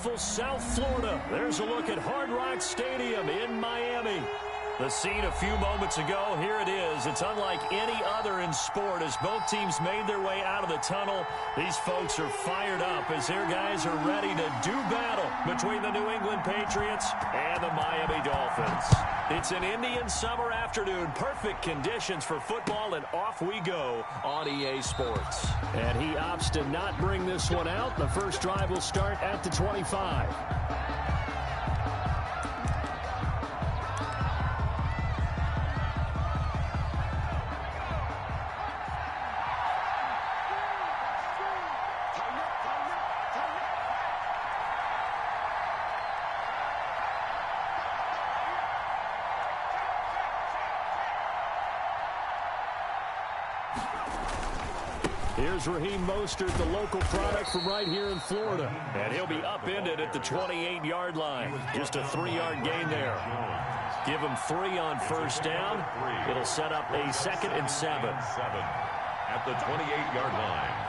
beautiful South Florida. There's a look at Hard Rock Stadium in Miami. The scene a few moments ago, here it is. It's unlike any other in sport as both teams made their way out of the tunnel. These folks are fired up as their guys are ready to do battle between the New England Patriots and the Miami Dolphins. It's an Indian summer afternoon. Perfect conditions for football, and off we go on EA Sports. And he opts to not bring this one out. The first drive will start at the 25. Here's Raheem Mostert, the local product from right here in Florida. And he'll be upended at the 28-yard line. Just a 3-yard gain there. Give him 3 on first down. It'll set up a 2nd and 7. At the 28-yard line.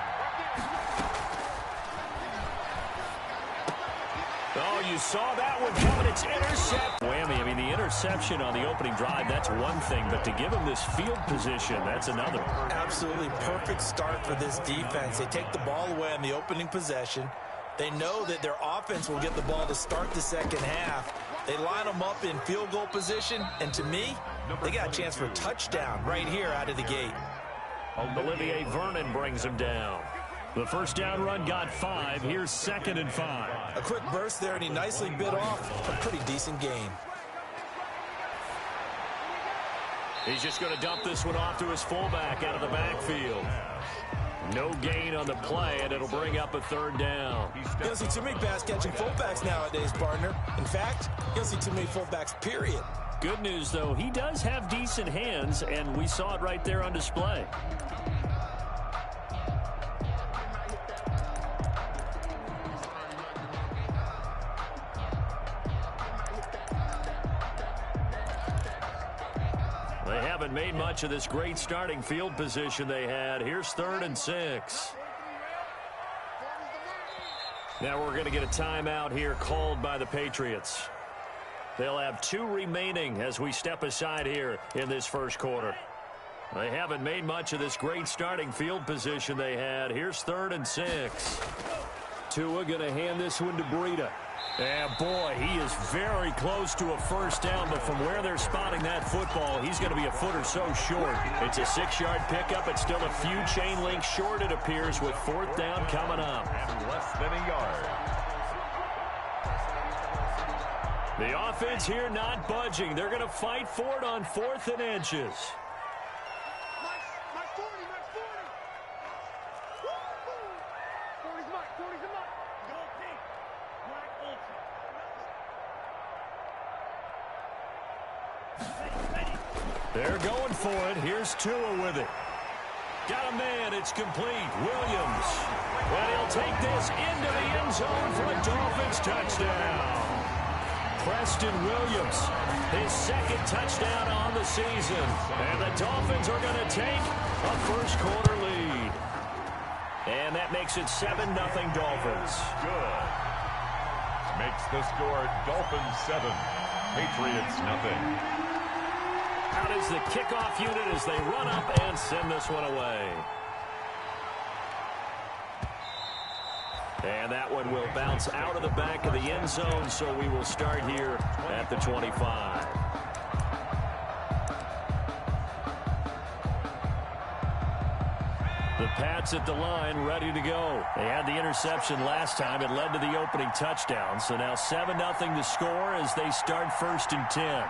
Oh, you saw that one coming. It's intercept. Whammy. I mean, the interception on the opening drive, that's one thing. But to give him this field position, that's another. Absolutely perfect start for this defense. They take the ball away on the opening possession. They know that their offense will get the ball to start the second half. They line them up in field goal position. And to me, they got a chance for a touchdown right here out of the gate. Olivier Vernon brings him down. The first down run got 5. Here's 2nd and 5. A quick burst there, and he nicely bit off a pretty decent gain. He's just going to dump this one off to his fullback out of the backfield. No gain on the play, and it'll bring up a 3rd down. You don't see too many pass-catching fullbacks nowadays, partner. In fact, you don't see too many fullbacks, period. Good news, though, he does have decent hands, and we saw it right there on display. They haven't made much of this great starting field position they had. Here's 3rd and 6. Now we're going to get a timeout here called by the Patriots. They'll have 2 remaining as we step aside here in this first quarter. They haven't made much of this great starting field position they had. Here's 3rd and 6. Tua going to hand this one to Breida. And boy, he is very close to a first down, but from where they're spotting that football, he's going to be a foot or so short. It's a 6-yard pickup. It's still a few chain links short, it appears, with 4th down coming up. And less than a yard. The offense here not budging. They're going to fight for it on 4th and inches. They're going for it. Here's Tua with it. Got a man. It's complete. Williams. And he'll take this into the end zone for a Dolphins touchdown. Preston Williams, his 2nd touchdown on the season. And the Dolphins are going to take a first quarter lead. And that makes it 7-0 Dolphins. Good. Makes the score Dolphins 7, Patriots nothing. Out is the kickoff unit as they run up and send this one away. And that one will bounce out of the back of the end zone, so we will start here at the 25. The Pats at the line, ready to go. They had the interception last time. It led to the opening touchdown. So now 7-0 to score as they start 1st and 10.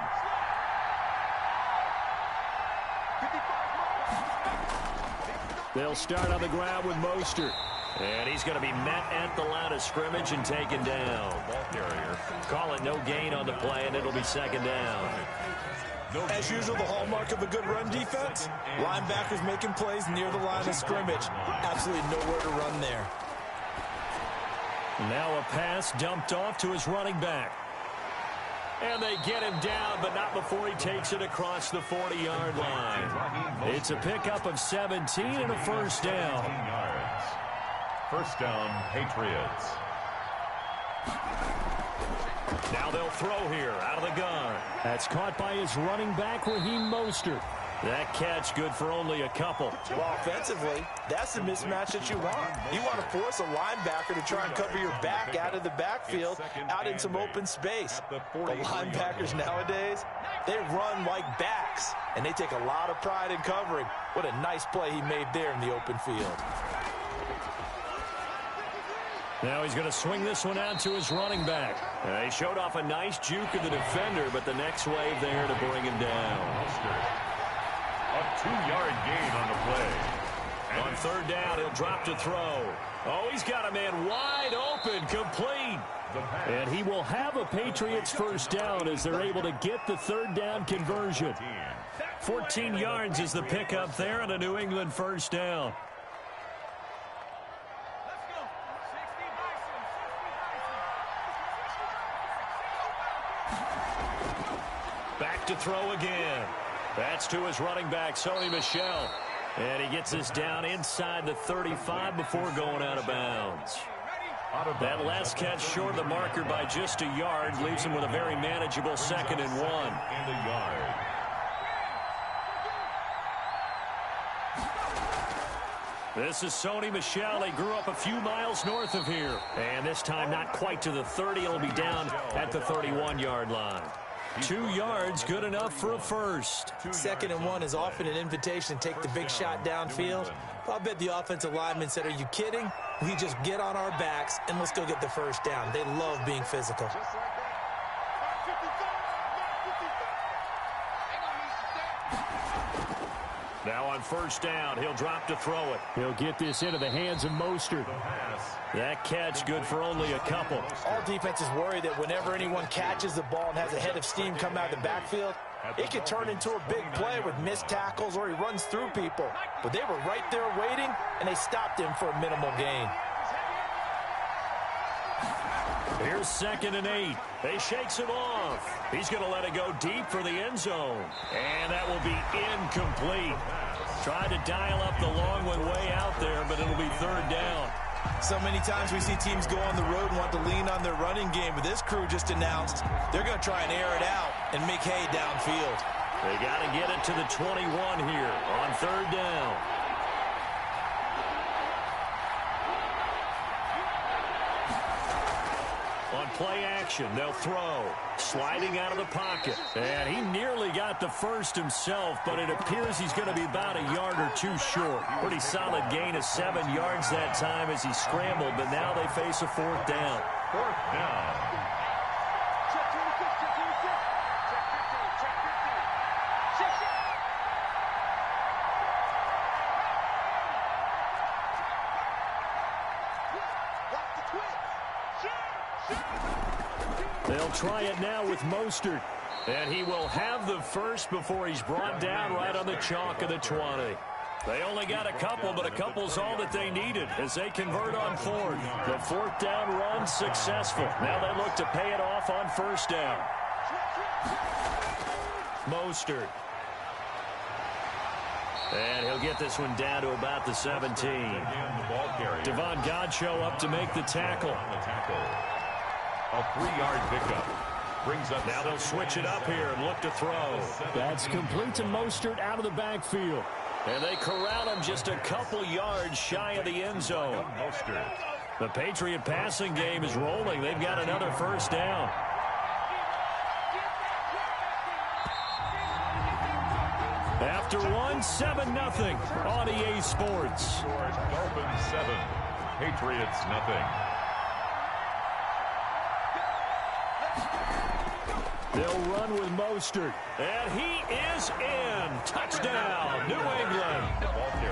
They'll start on the ground with Mostert. And he's going to be met at the line of scrimmage and taken down. Ball carrier. Call it no gain on the play, and it'll be 2nd down. As usual, the hallmark of a good run defense, linebackers making plays near the line of scrimmage. Absolutely nowhere to run there. Now a pass dumped off to his running back. And they get him down, but not before he takes it across the 40-yard line. It's a pickup of 17 and a first down. First down, Patriots. Now they'll throw here out of the gun. That's caught by his running back, Raheem Mostert. That catch good for only a couple. Well, offensively, that's the mismatch that you want. You want to force a linebacker to try and cover your back out of the backfield, out in some open space. The linebackers nowadays, they run like backs, and they take a lot of pride in covering. What a nice play he made there in the open field. Now he's going to swing this one out to his running back. He showed off a nice juke of the defender, but the next wave there to bring him down. A 2-yard gain on the play. On third down, he'll drop to throw. Oh, he's got a man wide open, complete. And he will have a Patriots first down as they're able to get the third down conversion. 14 yards is the pickup there and a New England first down. Back to throw again. That's to his running back, Sony Michel. And he gets this down inside the 35 before going out of bounds. That last catch short of the marker by just a yard leaves him with a very manageable 2nd and 1. And a yard. This is Sony Michel. He grew up a few miles north of here. And this time not quite to the 30. It'll be down at the 31-yard line. 2 yards, good enough for a first. 2nd and 1 is often an invitation to take the big shot downfield. I bet the offensive lineman said, are you kidding? We just get on our backs and let's go get the first down. They love being physical. Now on first down, he'll drop to throw it. He'll get this into the hands of Mostert. That catch good for only a couple. All defenses worry that whenever anyone catches the ball and has a head of steam come out of the backfield, it could turn into a big play with missed tackles or he runs through people. But they were right there waiting, and they stopped him for a minimal gain. Here's 2nd and 8. He shakes him off. He's going to let it go deep for the end zone. And that will be incomplete. Tried to dial up the long one way out there, but it'll be third down. So many times we see teams go on the road and want to lean on their running game, but this crew just announced they're going to try and air it out and make hay downfield. They got to get it to the 21 here on third down. On play action, they'll throw. Sliding out of the pocket. And he nearly got the first himself, but it appears he's going to be about a yard or two short. Pretty solid gain of 7 yards that time as he scrambled, but now they face a fourth down. Fourth down. They'll try it now with Mostert. And he will have the first before he's brought down right on the chalk of the 20. They only got a couple, but a couple's all that they needed as they convert on fourth. The fourth down run successful. Now they look to pay it off on first down. Mostert. And he'll get this one down to about the 17. Devon Godchaux up to make the tackle. A 3-yard pickup. Brings up now they'll switch it up here and look to throw. That's complete to Mostert out of the backfield. And they corral him just a couple yards shy of the end zone. The Patriot passing game is rolling. They've got another first down. After one, 7-0 on EA Sports. Dolphins 7, Patriots nothing. They'll run with Mostert. And he is in. Touchdown, New England.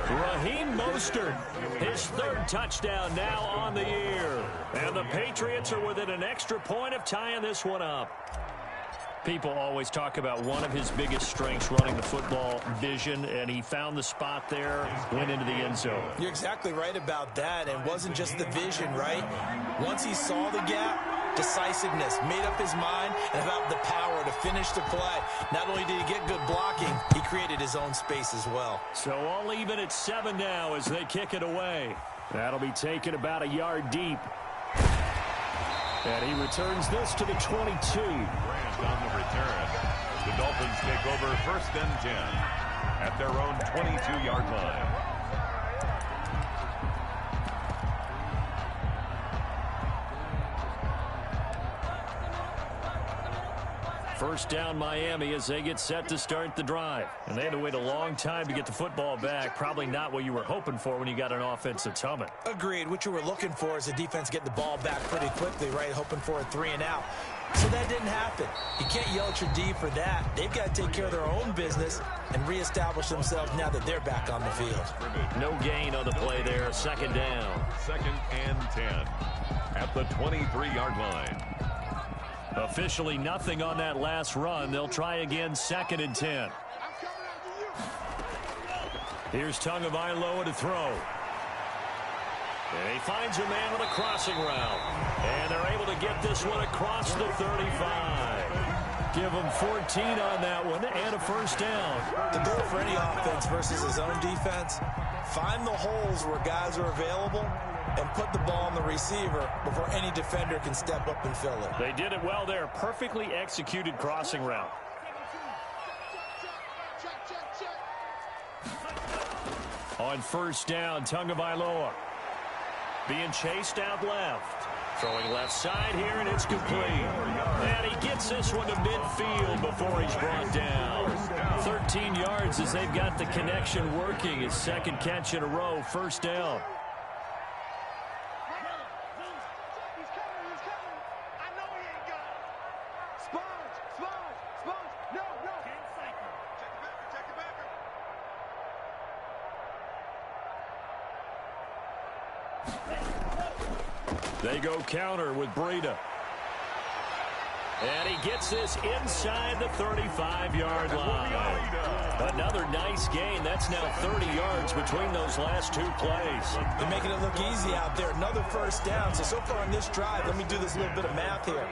Raheem Mostert, his third touchdown now on the year. And the Patriots are within an extra point of tying this one up. People always talk about one of his biggest strengths running the football, vision, and he found the spot there, went into the end zone. You're exactly right about that, and it wasn't just the vision, right? Once he saw the gap, decisiveness, made up his mind, and about the power to finish the play. Not only did he get good blocking, he created his own space as well. So all even at 7 now as they kick it away. That'll be taken about a yard deep. And he returns this to the 22. Grant on the return. The Dolphins take over 1st and 10 at their own 22-yard line. First down Miami as they get set to start the drive. And they had to wait a long time to get the football back. Probably not what you were hoping for when you got an offense that's humming. Agreed. What you were looking for is the defense getting the ball back pretty quickly, right? Hoping for a 3-and-out. So that didn't happen. You can't yell at your D for that. They've got to take care of their own business and reestablish themselves now that they're back on the field. No gain on the play there. 2nd down. 2nd and 10 at the 23-yard line. Officially nothing on that last run. They'll try again 2nd and 10. Here's Tagovailoa to throw. And he finds a man on a crossing route. And they're able to get this one across the 35. Give him 14 on that one and a 1st down. The goal for any offense versus his own defense, find the holes where guys are available and put the ball on the receiver before any defender can step up and fill it. They did it well there. Perfectly executed crossing route. On 1st down, Tagovailoa being chased out left. Throwing left side here, and it's complete. And he gets this one to midfield before he's brought down. 13 yards as they've got the connection working. His 2nd catch in a row, 1st down. They go counter with Breida. And he gets this inside the 35-yard line. Another nice gain. That's now 30 yards between those last 2 plays. They're making it look easy out there. Another 1st down. So far on this drive, let me do this little bit of math here.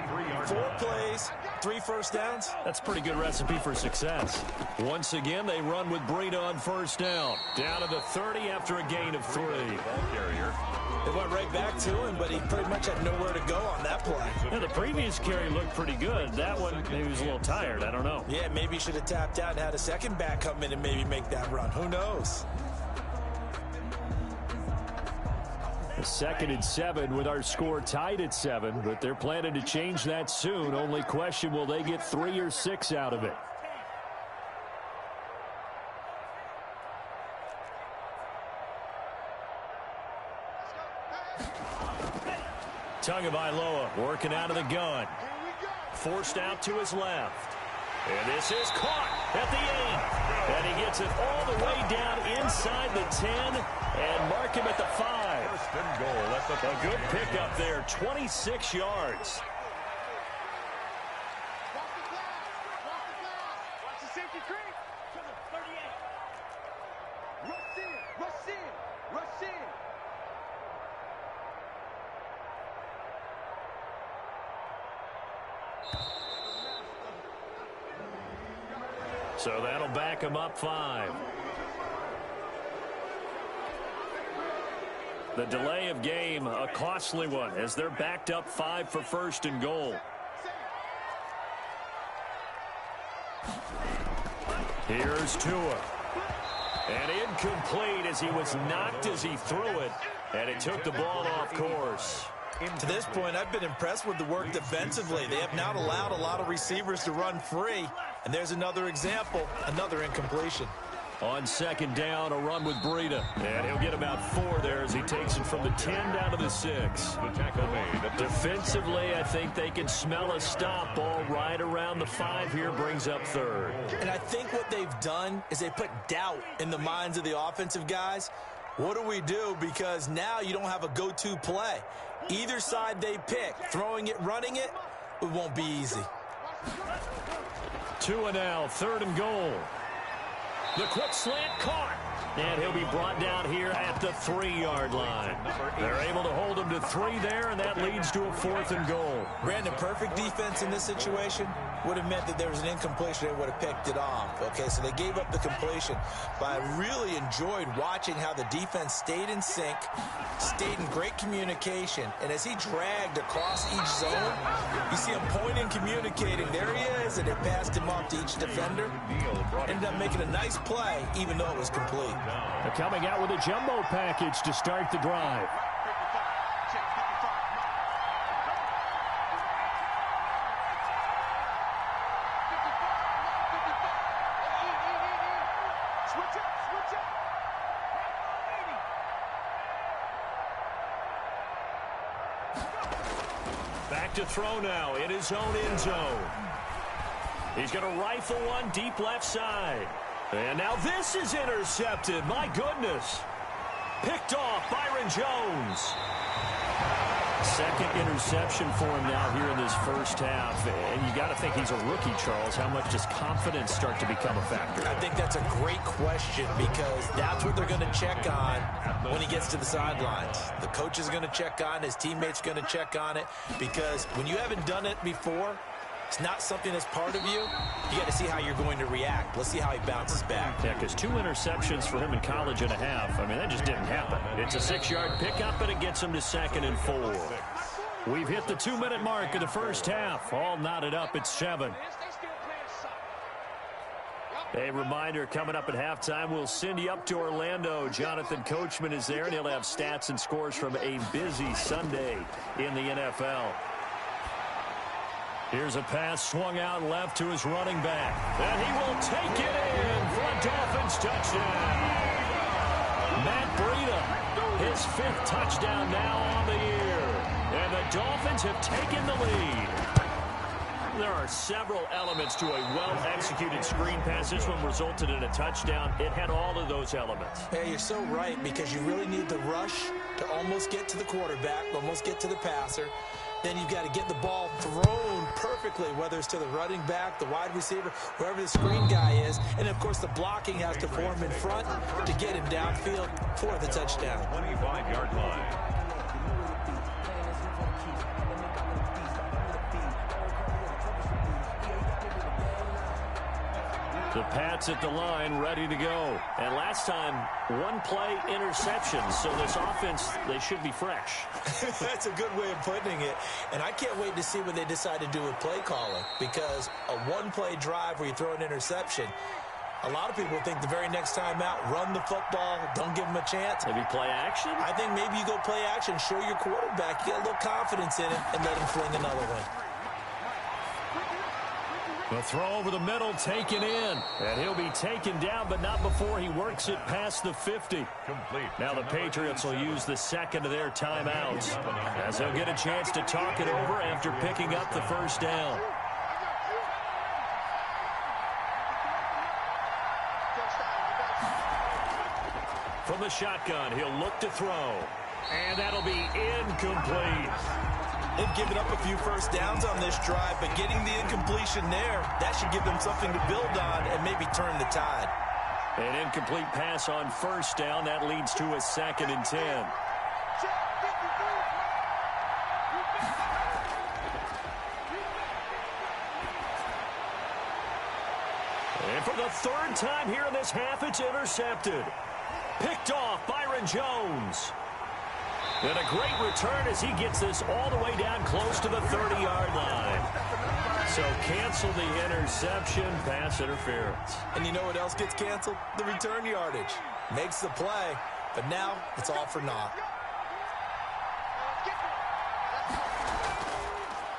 4 plays, 3 1st downs. That's a pretty good recipe for success. Once again, they run with Breida on 1st down. Down to the 30 after a gain of 3. Ball carrier. They went right back to him, but he pretty much had nowhere to go on that play. Yeah, the previous carry looked pretty good. That one, maybe he was a little tired. I don't know. Yeah, maybe he should have tapped out and had a 2nd back come in and maybe make that run. Who knows? A 2nd and 7 with our score tied at 7, but they're planning to change that soon. Only question, will they get 3 or 6 out of it? Tagovailoa working out of the gun. Forced out to his left. And this is caught at the 8. And he gets it all the way down inside the 10 and mark him at the 5. 1st and goal at the A good pickup there, 26 yards. So that'll back him up 5. The delay of game, a costly one, as they're backed up 5 for 1st and goal. Here's Tua. And incomplete as he was knocked as he threw it, and it took the ball off course. To this point, I've been impressed with the work defensively. They have not allowed a lot of receivers to run free. And there's another example, another incompletion. On 2nd down, a run with Breida. And he'll get about 4 there as he takes it from the 10 down to the 6. The tackle made. Defensively, I think they can smell a stop. Ball right around the 5 here, brings up 3rd. And I think what they've done is they put doubt in the minds of the offensive guys. What do we do? Because now you don't have a go-to play. Either side they pick, throwing it, running it, it won't be easy. Tua now, 3rd and goal. The quick slant caught. And he'll be brought down here at the 3-yard line. They're able to hold him to 3 there, and that leads to a 4th and goal. Brandon, perfect defense in this situation. would have meant that there was an incompletion. They would have picked it off. Okay, so they gave up the completion. But I really enjoyed watching how the defense stayed in sync, stayed in great communication. And as he dragged across each zone, you see him pointing, communicating. There he is, and they passed him off to each defender. Ended up making a nice play, even though it was complete. They're coming out with a jumbo package to start the drive. Back to throw now in his own end zone. He's going to rifle one deep left side. And now this is intercepted. My goodness. Picked off Byron Jones. Second interception for him now here in this first half. And you got to think he's a rookie, Charles. How much does confidence start to become a factor? I think that's a great question because that's what they're going to check on when he gets to the sidelines. The coach is going to check on, his teammates are going to check on it, because when you haven't done it before, it's not something that's part of you. You got to see how you're going to react. Let's see how he bounces back. Yeah, because 2 interceptions for him in college and a half. I mean, that just didn't happen. It's a 6-yard pickup, and it gets him to 2nd and 4. We've hit the 2-minute mark of the first half. All knotted up at 7. A reminder, coming up at halftime, we'll send you up to Orlando. Jonathan Coachman is there, and he'll have stats and scores from a busy Sunday in the NFL. Here's a pass swung out left to his running back. And he will take it in for a Dolphins touchdown. Matt Breida, his 5th touchdown now on the year. And the Dolphins have taken the lead. There are several elements to a well-executed screen pass. This one resulted in a touchdown. It had all of those elements. Hey, you're so right, because you really need the rush to almost get to the quarterback, almost get to the passer. Then you've got to get the ball thrown perfectly, whether it's to the running back, the wide receiver, wherever the screen guy is. And, of course, the blocking has to form in front to get him downfield for the touchdown. 25-yard line. The Pats at the line, ready to go. And last time, 1-play interception. So this offense, they should be fresh. That's a good way of putting it. And I can't wait to see what they decide to do with play calling, because a 1-play drive where you throw an interception, a lot of people think the very next time out, run the football, don't give them a chance. Maybe play action? I think maybe you go play action, show your quarterback, you get a little confidence in him, and let him fling another one. The throw over the middle, taken in. And he'll be taken down, but not before he works it past the 50. Complete. Now the Patriots will use the second of their timeouts, as they'll get a chance to talk it over after picking up the first down. From the shotgun, he'll look to throw. And that'll be incomplete. They've given up a few first downs on this drive, but getting the incompletion there, that should give them something to build on and maybe turn the tide. An incomplete pass on first down. That leads to a 2nd and 10. And for the 3rd time here in this half, it's intercepted. Picked off Byron Jones. And a great return as he gets this all the way down close to the 30-yard line. So cancel the interception, pass interference. And you know what else gets canceled? The return yardage. Makes the play, but now it's all for naught.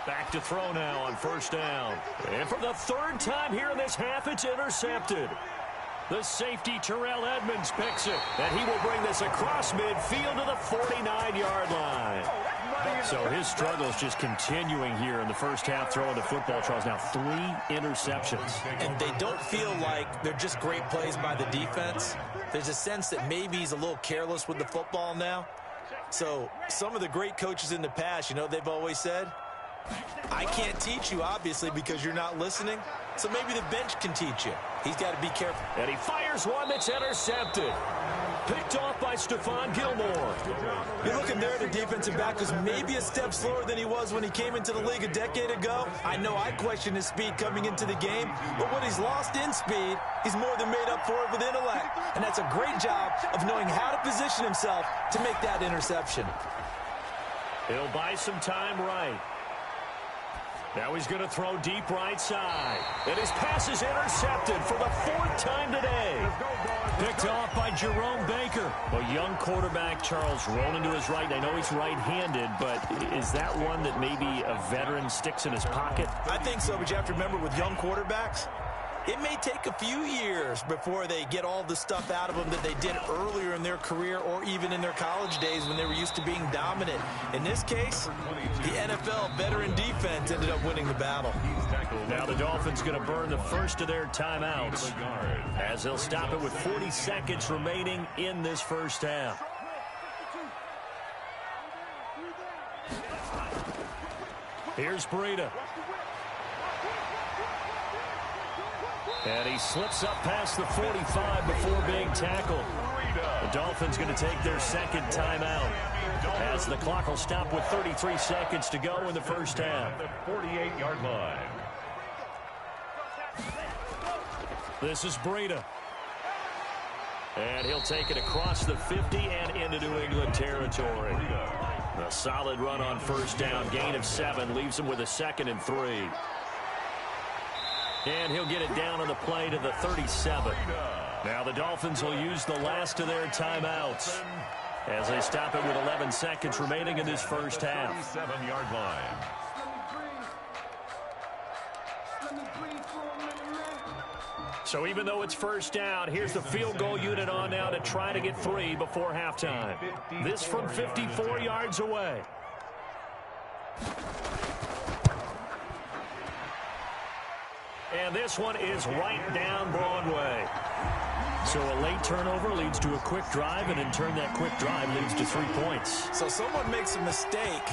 Back to throw now on first down. And for the 3rd time here in this half, it's intercepted. The safety, Terrell Edmonds, picks it. And he will bring this across midfield to the 49-yard line. So his struggles just continuing here in the first half throwing the football, Charles. Now 3 interceptions. And they don't feel like they're just great plays by the defense. There's a sense that maybe he's a little careless with the football now. So some of the great coaches in the past, you know, they've always said, I can't teach you, obviously, because you're not listening. So maybe the bench can teach you. He's got to be careful. And he fires one that's intercepted. Picked off by Stephon Gilmore. You're looking there at the defensive back who's maybe a step slower than he was when he came into the league a decade ago. I know I questioned his speed coming into the game, but what he's lost in speed, he's more than made up for it with intellect. And that's a great job of knowing how to position himself to make that interception. He'll buy some time right. Now he's going to throw deep right side. And his pass is intercepted for the 4th time today. Picked off by Jerome Baker. A young quarterback, Charles, rolling to his right. I know he's right-handed, but is that one that maybe a veteran sticks in his pocket? I think so, but you have to remember with young quarterbacks, it may take a few years before they get all the stuff out of them that they did earlier in their career or even in their college days when they were used to being dominant. In this case, the NFL veteran defense ended up winning the battle. Now the Dolphins going to burn the first of their timeouts as they'll stop it with 40 seconds remaining in this first half. Here's Breida. And he slips up past the 45 before being tackled. The Dolphins going to take their second timeout as the clock will stop with 33 seconds to go in the first half. 48-yard line. This is Breida. And he'll take it across the 50 and into New England territory. A solid run on first down. Gain of 7 leaves him with a 2nd and 3. And he'll get it down on the play to the 37. Now the Dolphins will use the last of their timeouts as they stop it with 11 seconds remaining in this first half. 7-yard line. So even though it's first down, here's the field goal unit on now to try to get 3 before halftime. This from 54 yards away. And this one is right down Broadway. So a late turnover leads to a quick drive, and in turn that quick drive leads to 3 points. So someone makes a mistake,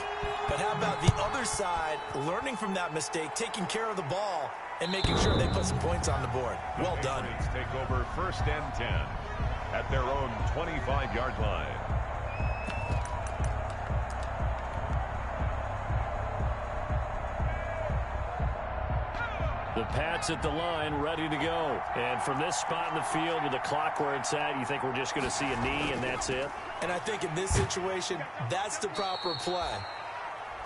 but how about the other side learning from that mistake, taking care of the ball, and making sure they put some points on the board? Well done. Take over 1st and 10 at their own 25-yard line. The Pats at the line, ready to go. And from this spot in the field with the clock where it's at, you think we're just going to see a knee and that's it? And I think in this situation, that's the proper play.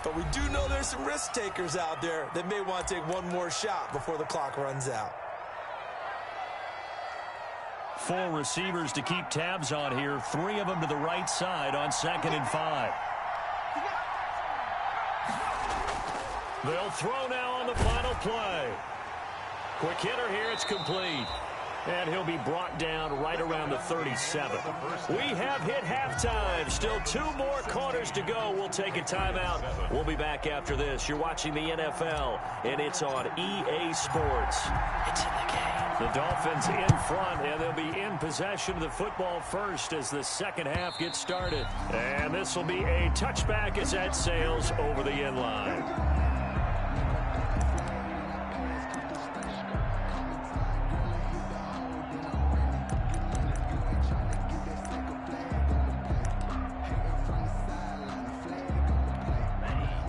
But we do know there's some risk takers out there that may want to take one more shot before the clock runs out. 4 receivers to keep tabs on here. 3 of them to the right side on 2nd and 5. They'll throw now on the final play. Quick hitter here, it's complete. And he'll be brought down right around the 37. We have hit halftime. Still 2 more quarters to go. We'll take a timeout. We'll be back after this. You're watching the NFL, and it's on EA Sports. It's in the game. The Dolphins in front, and they'll be in possession of the football first as the second half gets started. And this will be a touchback as that sails over the end line.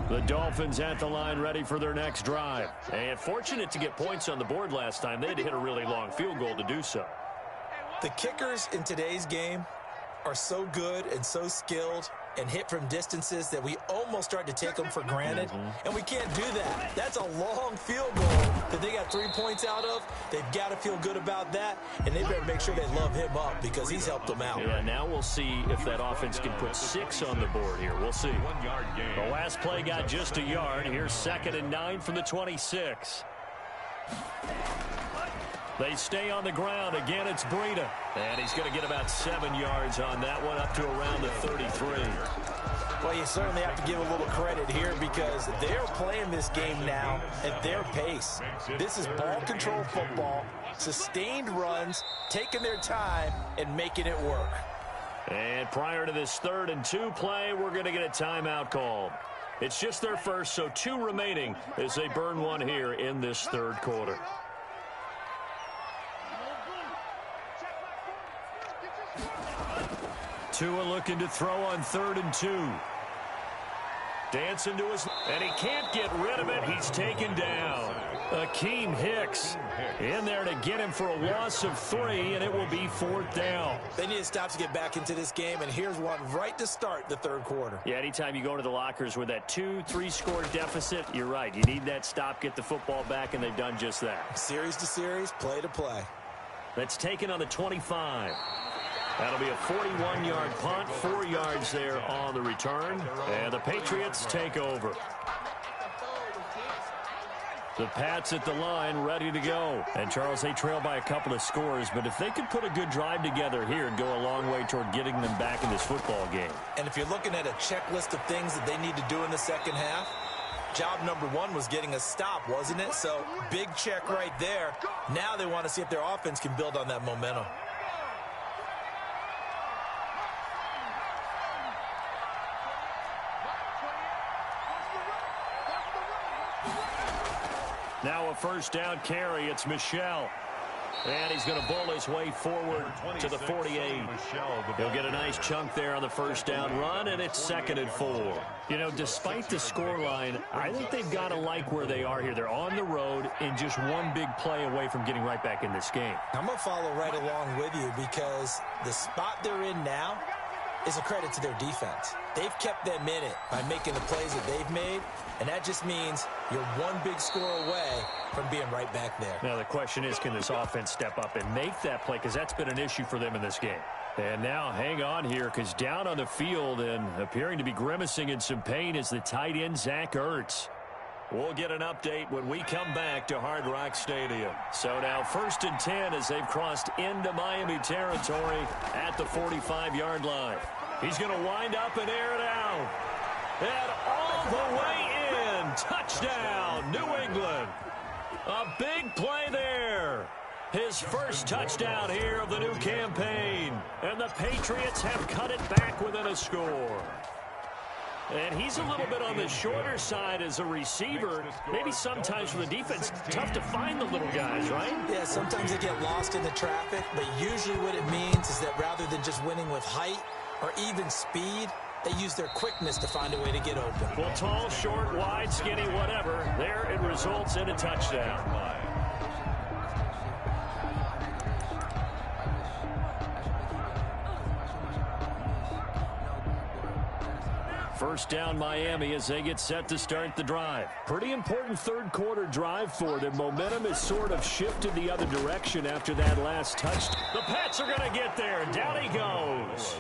The Dolphins at the line ready for their next drive. And fortunate to get points on the board last time. They had to hit a really long field goal to do so. The kickers in today's game are so good and so skilled and hit from distances that we almost start to take them for granted. And we can't do that. That's a long field goal that they got 3 points out of. They've got to feel good about that, and they better make sure they love him up because he's helped them out. Yeah, now we'll see if that offense can put 6 on the board here. We'll see. 1 yard gain. The last play got just a yard. Here's 2nd and 9 from the 26. They stay on the ground. Again, it's Breida. And he's going to get about 7 yards on that one, up to around the 33. Well, you certainly have to give a little credit here because they're playing this game now at their pace. This is ball control football, sustained runs, taking their time, and making it work. And prior to this 3rd and 2 play, we're going to get a timeout called. It's just their first, so 2 remaining as they burn one here in this 3rd quarter. Tua looking to throw on 3rd and 2. Dancing to his, and he can't get rid of it. He's taken down. Akeem Hicks in there to get him for a loss of 3, and it will be 4th down. They need to stop to get back into this game, and here's one right to start the 3rd quarter. Yeah, anytime you go to the lockers with that 2-3 score deficit, you're right. You need that stop, get the football back, and they've done just that. Series to series, play to play. That's taken on the 25. That'll be a 41-yard punt, 4 yards there on the return, and the Patriots take over. The Pats at the line, ready to go. And, Charles, they trail by a couple of scores, but if they could put a good drive together here and go a long way toward getting them back in this football game. And if you're looking at a checklist of things that they need to do in the second half, job number 1 was getting a stop, wasn't it? So, big check right there. Now they want to see if their offense can build on that momentum. Now a 1st down carry. It's Michel. And he's going to bull his way forward to the 48. He'll get a nice chunk there on the 1st down run, and it's 2nd and 4. You know, despite the scoreline, I think they've got to like where they are here. They're on the road and just one big play away from getting right back in this game. I'm going to follow right along with you because the spot they're in now is a credit to their defense. They've kept them in it by making the plays that they've made, and that just means you're one big score away from being right back there. Now the question is, can this offense step up and make that play, because that's been an issue for them in this game. And now hang on here, because down on the field and appearing to be grimacing in some pain is the tight end Zach Ertz. We'll get an update when we come back to Hard Rock Stadium. So now 1st and 10 as they've crossed into Miami territory at the 45-yard line. He's going to wind up and air it out. And all the way in. Touchdown, New England. A big play there. His first touchdown here of the new campaign. And the Patriots have cut it back within a score. And he's a little bit on the shorter side as a receiver. Maybe sometimes for the defense, tough to find the little guys, right? Yeah, sometimes they get lost in the traffic, but usually what it means is that rather than just winning with height or even speed, they use their quickness to find a way to get open. Well, tall, short, wide, skinny, whatever, there it results in a touchdown. First down Miami as they get set to start the drive. Pretty important 3rd quarter drive for them. Momentum has sort of shifted the other direction after that last touch. The Pats are going to get there. Down he goes.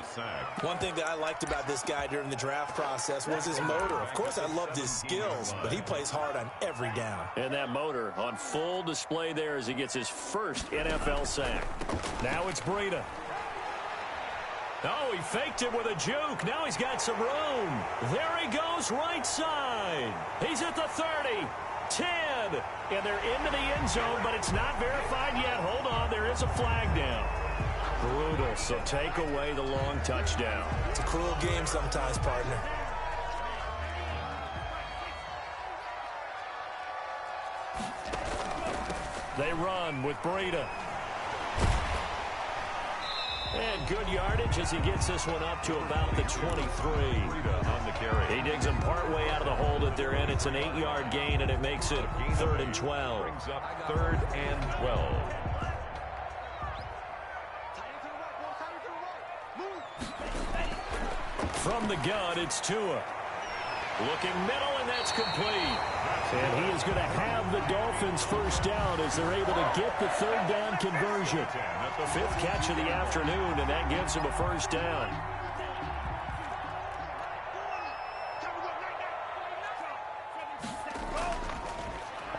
One thing that I liked about this guy during the draft process was his motor. Of course, I loved his skills, but he plays hard on every down. And that motor on full display there as he gets his first NFL sack. Now it's Breida. Oh, he faked it with a juke. Now he's got some room. There he goes, right side. He's at the 30, 10, and they're into the end zone, but it's not verified yet. Hold on, there is a flag down. Brutal, so take away the long touchdown. It's a cruel game sometimes, partner. They run with Breida. And good yardage as he gets this one up to about the 23. On the carry. He digs him partway out of the hole that they're in. It's an 8-yard gain, and it makes it 3rd and 12. Brings up 3rd and 12. From the gun, it's Tua. Looking middle, and that's complete. And he is going to have the Dolphins first down as they're able to get the 3rd down conversion. 5th catch of the afternoon, and that gives him a first down.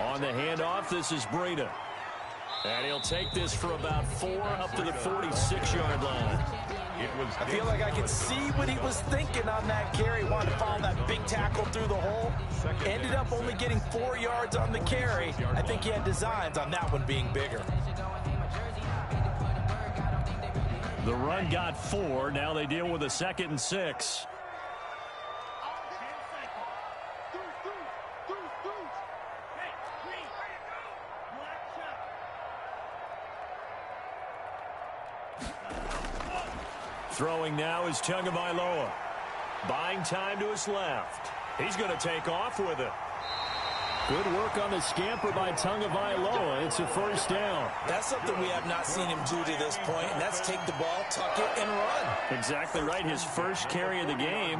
On the handoff, this is Breida. And he'll take this for about 4 up to the 46-yard line. I feel like I can see what he was thinking on that carry. Wanted to follow that big tackle through the hole. Ended up only getting 4 yards on the carry. I think he had designs on that one being bigger. The run got 4. Now they deal with a 2nd and 6. Throwing now is Tagovailoa. Buying time to his left. He's going to take off with it. Good work on the scamper by Tagovailoa. It's a first down. That's something we have not seen him do to this point, and that's take the ball, tuck it, and run. Exactly right. His first carry of the game.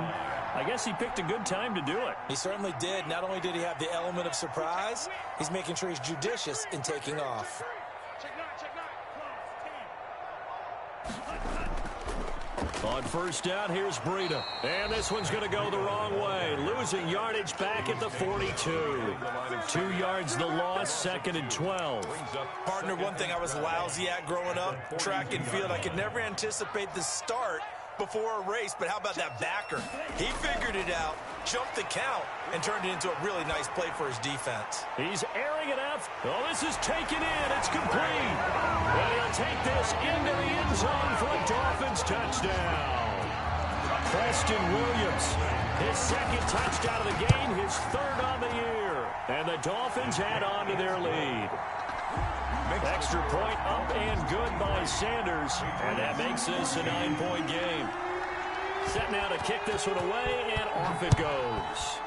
I guess he picked a good time to do it. He certainly did. Not only did he have the element of surprise, he's making sure he's judicious in taking off. On first down, here's Breida. And this one's going to go the wrong way. Losing yardage back at the 42. 2 yards the loss, 2nd and 12. Partner, one thing I was lousy at growing up, track and field. I could never anticipate the start before a race, but how about that backer? He figured it out, jumped the count, and turned it into a really nice play for his defense. He's airing it out. Oh, this is taken in. It's complete. And he'll take this into the end zone for a Dolphins touchdown. Preston Williams, his 2nd touchdown of the game, his 3rd on the year. And the Dolphins add on to their lead. Extra point up and good by Sanders, and that makes this a 9-point game. Set now to kick this one away, and off it goes.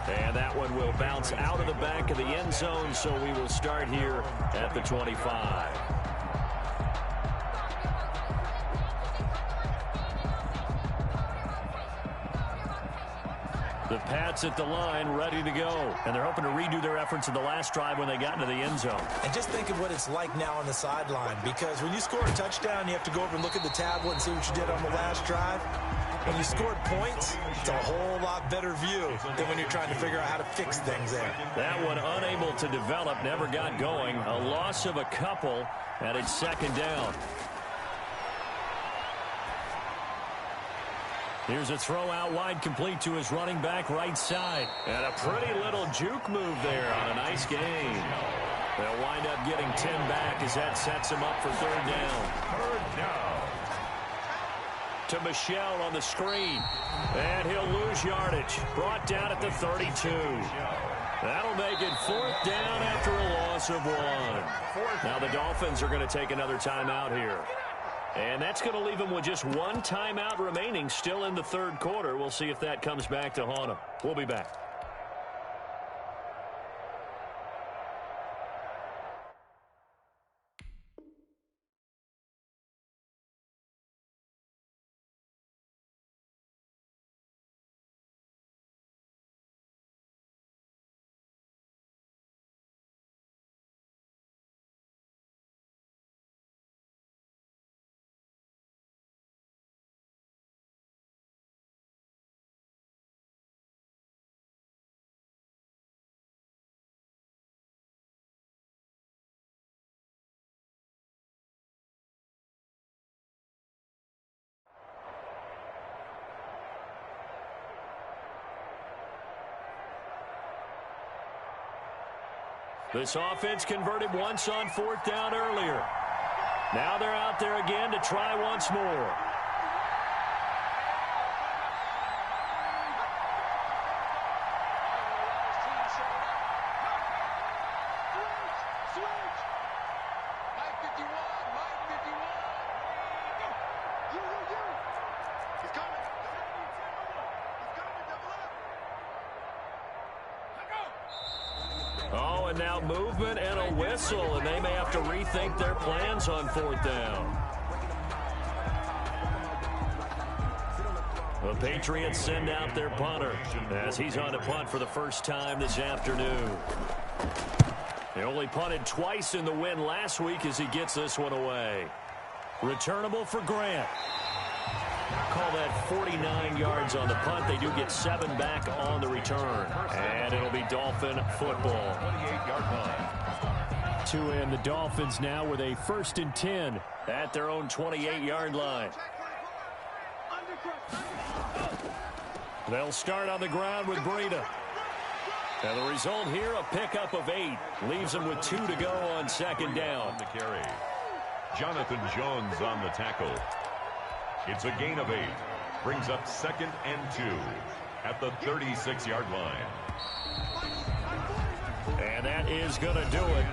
And that one will bounce out of the back of the end zone, so we will start here at the 25. The Pats at the line, ready to go. And they're hoping to redo their efforts in the last drive when they got into the end zone. And just think of what it's like now on the sideline, because when you score a touchdown, you have to go over and look at the tablet and see what you did on the last drive. When you scored points, it's a whole lot better view than when you're trying to figure out how to fix things there. That one unable to develop, never got going. A loss of a couple, and it's 2nd down. Here's a throw out wide, complete to his running back right side. And a pretty little juke move there on a nice gain. They'll wind up getting 10 back as that sets him up for 3rd down. 3rd down. To Michel on the screen. And he'll lose yardage. Brought down at the 32. That'll make it 4th down after a loss of 1. Now the Dolphins are going to take another timeout here. And that's going to leave them with just 1 timeout remaining still in the 3rd quarter. We'll see if that comes back to haunt them. We'll be back. This offense converted once on 4th down earlier. Now they're out there again to try once more. Oh, and now movement and a whistle, and they may have to rethink their plans on 4th down. The Patriots send out their punter as he's on to punt for the first time this afternoon. They only punted twice in the win last week as he gets this one away. Returnable for Grant. Call that 49 yards on the punt. They do get 7 back on the return. And it'll be Dolphin football. 28-yard line. To end the Dolphins now with a 1st and 10 at their own 28-yard line. They'll start on the ground with Breida. And the result here, a pickup of 8. Leaves them with 2 to go on 2nd down. On the carry. Jonathan Jones on the tackle. It's a gain of 8. Brings up 2nd and 2 at the 36-yard line. And that is going to do it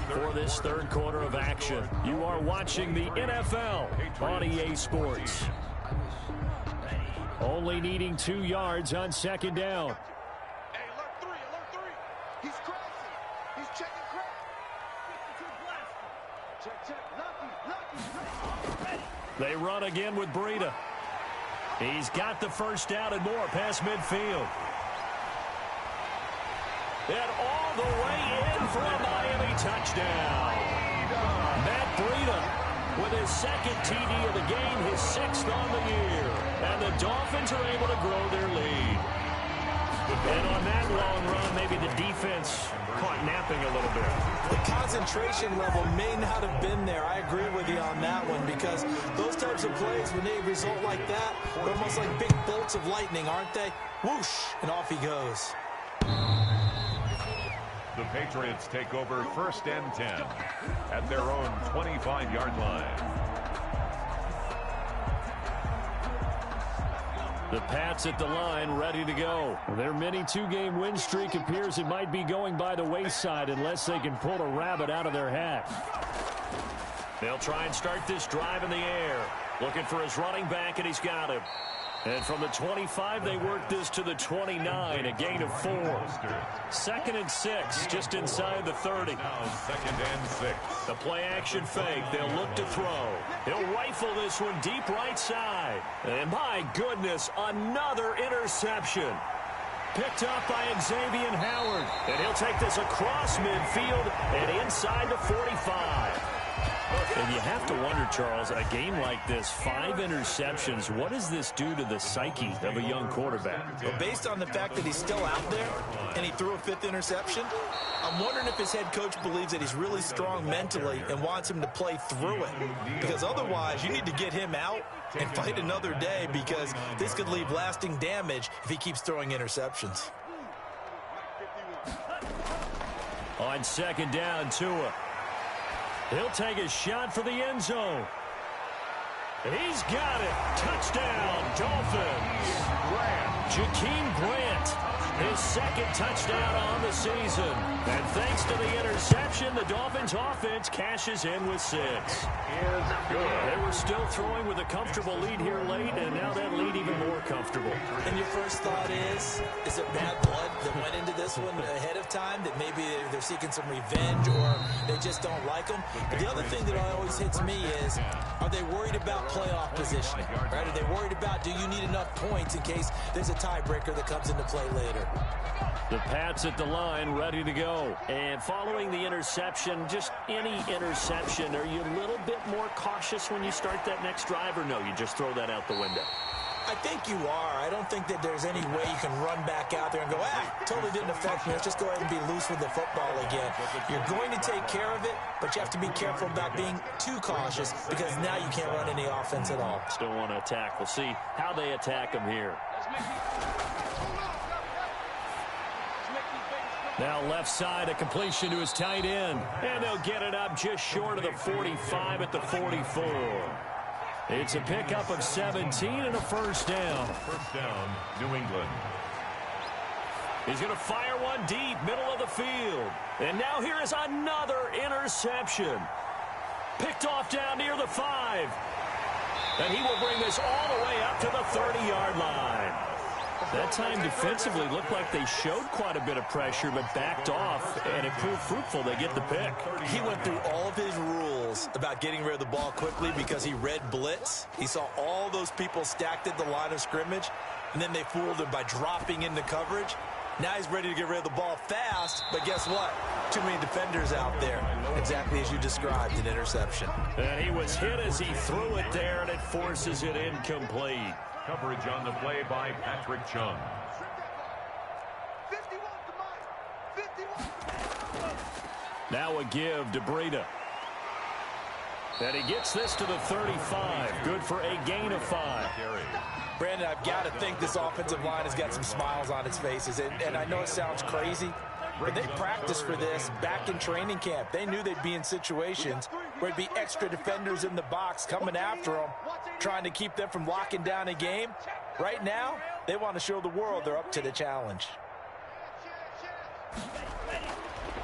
for this third quarter of action. You are watching the NFL on EA Sports. Only needing 2 yards on second down. Hey, alert 3, alert 3. He's crashing. He's checking crash. 52 blaster. Check. Lucky. They run again with Breida. He's got the first down and more past midfield. And all the way in for a Miami touchdown. Matt Breida with his second TD of the game, his 6th on the year. And the Dolphins are able to grow their lead. And on that long run, maybe the defense caught napping a little bit. The concentration level may not have been there. I agree with you on that one, because those types of plays, when they result like that, they're almost like big bolts of lightning, aren't they? Whoosh, and off he goes. The Patriots take over 1st and 10 at their own 25-yard line. The Pats at the line, ready to go. Their mini 2-game win streak appears it might be going by the wayside unless they can pull a rabbit out of their hat. They'll try and start this drive in the air. Looking for his running back, and he's got him. And from the 25, they work this to the 29, a gain of 4. 2nd and 6, just inside the 30. Now 2nd and 6. The play-action fake. They'll look to throw. He'll rifle this one deep right side. And my goodness, another interception. Picked up by Xavier Howard. And he'll take this across midfield and inside the 45. And you have to wonder, Charles, a game like this, 5 interceptions, what does this do to the psyche of a young quarterback? Well, based on the fact that he's still out there and he threw a 5th interception, I'm wondering if his head coach believes that he's really strong mentally and wants him to play through it. Because otherwise, you need to get him out and fight another day, because this could leave lasting damage if he keeps throwing interceptions. On 2nd down, Tua. He'll take a shot for the end zone. He's got it. Touchdown, Dolphins. Jakeem Grant, his 2nd touchdown on the season. And thanks to the interception, the Dolphins offense cashes in with 6. They were still throwing with a comfortable lead here late, and now that lead even more comfortable. And your first thought is it bad blood that went into this one ahead of time, that maybe they're seeking some revenge or they just don't like them? But the other thing that always hits me is, are they worried about playoff positioning? Right? Are they worried about, do you need enough points in case there's a tiebreaker that comes into play later? The Pats at the line, ready to go. And following the interception, just any interception, are you a little bit more cautious when you start that next drive, or no, you just throw that out the window? I think you are. I don't think that there's any way you can run back out there and go, totally didn't affect me. Let's just go ahead and be loose with the football again. You're going to take care of it, but you have to be careful about being too cautious, because now you can't run any offense at all. Still want to attack. We'll see how they attack them here. Now left side, a completion to his tight end. And they'll get it up just short of the 45 at the 44. It's a pickup of 17 and a first down. First down, New England. He's going to fire one deep, middle of the field. And now here is another interception. Picked off down near the 5. And he will bring this all the way up to the 30-yard line. That time defensively looked like they showed quite a bit of pressure, but backed off, and it proved fruitful. They get the pick. He went through all of his rules about getting rid of the ball quickly because he read blitz. He saw all those people stacked at the line of scrimmage, and then they fooled him by dropping into coverage. Now he's ready to get rid of the ball fast, but guess what? Too many defenders out there. Exactly as you described, an interception. And he was hit as he threw it there, and it forces it incomplete. Coverage on the play by Patrick Chung. 51. Now a give to Breida. And he gets this to the 35. Good for a gain of 5. Brandon, I've got to think this offensive line has got some smiles on its faces. And I know it sounds crazy, but they practiced for this back in training camp. They knew they'd be in situations where there'd be extra defenders in the box coming after them, trying to keep them from locking down a game. Right now, they want to show the world they're up to the challenge.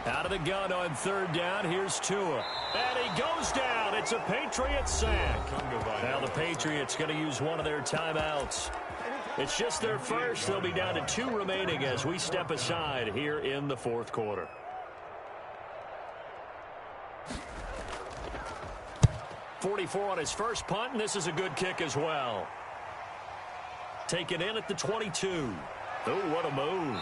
Out of the gun on third down. Here's Tua. And he goes down. It's a Patriot sack. Now the Patriots going to use one of their timeouts. It's just their first. They'll be down to 2 remaining as we step aside here in the fourth quarter. .44 on his first punt, and this is a good kick as well. Taken in at the 22. Oh, what a move.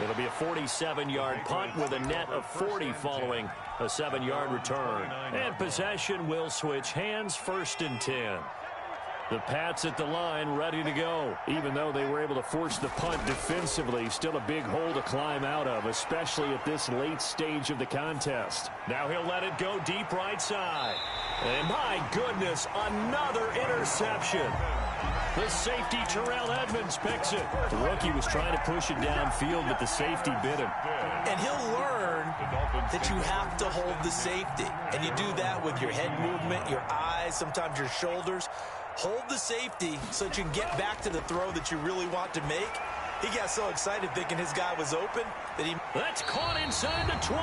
It'll be a 47-yard punt with a net of 40 following a 7-yard return. And possession will switch hands, 1st and 10. The Pats at the line ready to go. Even though they were able to force the punt defensively, still a big hole to climb out of, especially at this late stage of the contest. Now he'll let it go deep right side. And my goodness, another interception. The safety, Terrell Edmonds, picks it. The rookie was trying to push it downfield, but the safety bit him. And he'll learn that you have to hold the safety. And you do that with your head movement, your eyes, sometimes your shoulders. Hold the safety so that you can get back to the throw that you really want to make. He got so excited thinking his guy was open that he... That's caught inside the 20.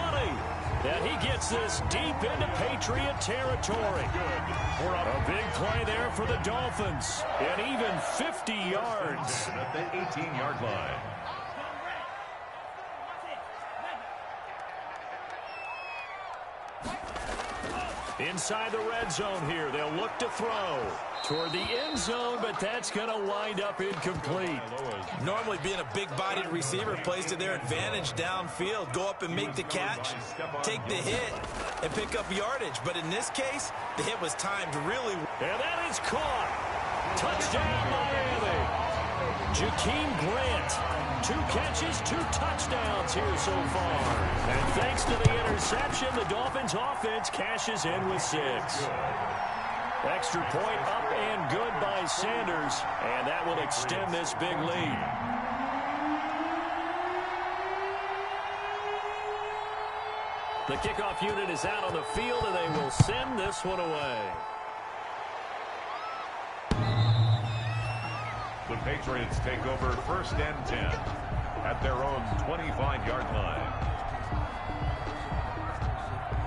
And he gets this deep into Patriot territory. A big play there for the Dolphins. And even 50 yards. At the 18-yard line. Inside the red zone here. They'll look to throw toward the end zone, but that's going to wind up incomplete. Normally being a big-bodied receiver plays to their advantage downfield. Go up and make the catch, take the hit, and pick up yardage. But in this case, the hit was timed really well. And that is caught. Touchdown, Miami. Jakeem Grant. 2 catches, 2 touchdowns here so far. And thanks to the interception, the Dolphins offense cashes in with 6. Extra point up and good by Sanders, and that will extend this big lead. The kickoff unit is out on the field, and they will send this one away. The Patriots take over 1st and 10 at their own 25-yard line.